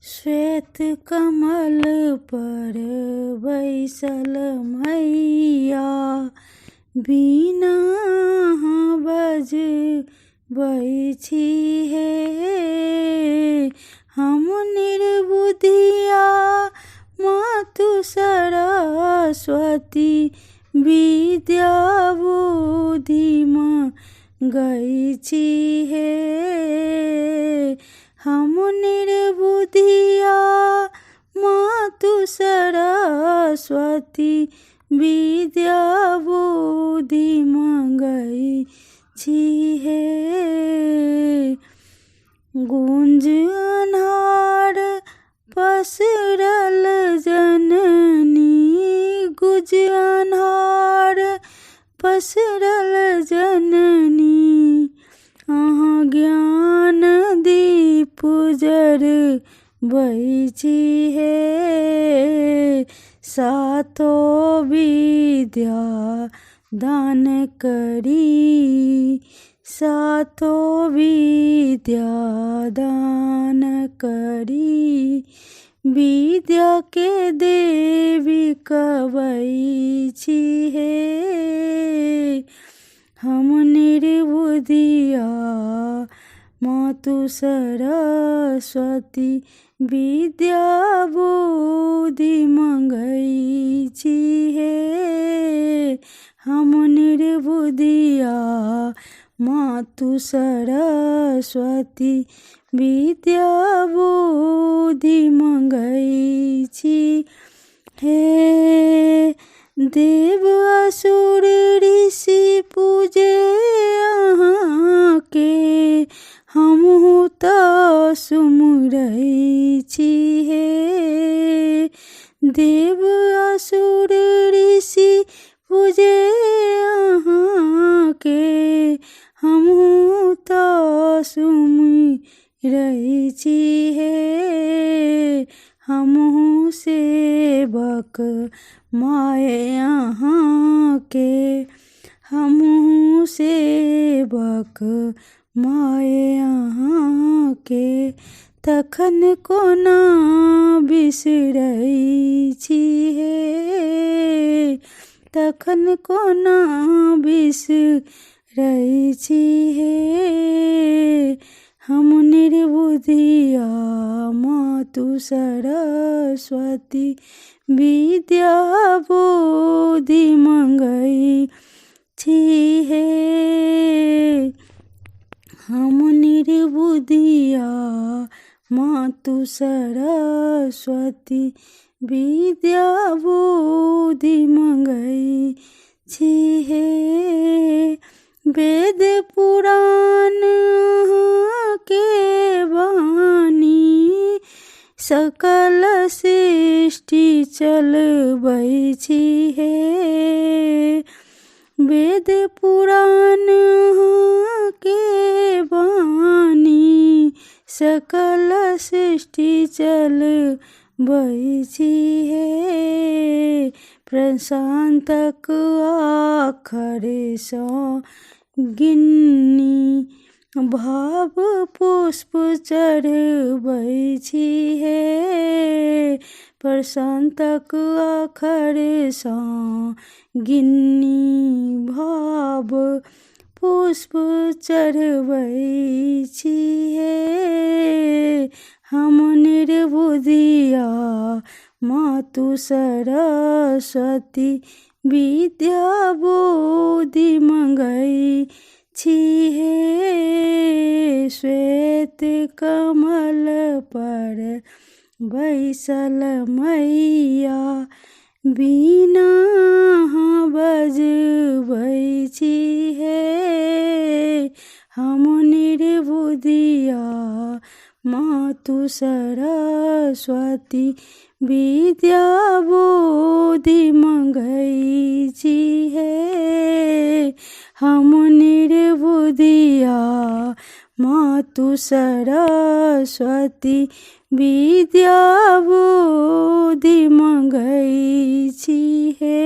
श्वेत कमल पर बैसल मैया बीना बजबै छी हे। हम निर्बुधिया मातु सरस्वती विद्या बुद्धि मांगै छी हे। हम निर्बुधिया मातु सरस्वती विद्या बुद्धि मांगै छी हे। गुंज अन्हार पसरल जननी गुंज अन्हार पसरल जननी अहाँ ज्ञान दीप जरबै छी हे। सातो विद्या दान करी सातो विद्या दान करी विद्या के देवी कहबै छी हे। हम निर्बुधिया मातु सरस्वती विद्या बुद्धि मांगै छी हे। हम निर्बुधिया मातु सरस्वती विद्या बुद्धि मांगै छी हे। देव असुर ऋषि पूजे अहाँके हमहु तऽ सुमिरै छी हे। देव असुर ऋषि पूजे अहाँके हमहु तऽ सुमिरै छी हे। हमहु सेवक माय अहाँके हमहु सेवक माय अहाँके तखन कोना बिसरै छी हे। तखन कोना बिसरै छी हे। हम निर्बुधिया मातु सरस्वती विद्या बुद्धि मांगै छी हे। हम निर्बुधिया मातु सरस्वती विद्या बुद्धि मांगै छी हे। वेद पुराण अहाँके वाणी सकल सृष्टि चलबै छी हे। वेद पुराण अहाँके वाणी सकल सृष्टि चलबै छी हे। प्रशान्तक आखर सँ गिन्नी भाव पुष्प चढ़बै छी हे। प्रशान्तक आखर सँ गिन्नी भाव पुष्प चढ़बै छी हे। हम निर्बुधिया मातु सरस्वती विद्या बुद्धि मांगै छी हे। श्वेत कमल पर बैसल मैया बीना बजबै छी हे। हम निर्बुधिया मातु सरस्वती विद्या बुद्धि मांगै छी हे। हम निर्बुधिया मातु सरस्वती विद्या बुद्धि मांगै छी हे।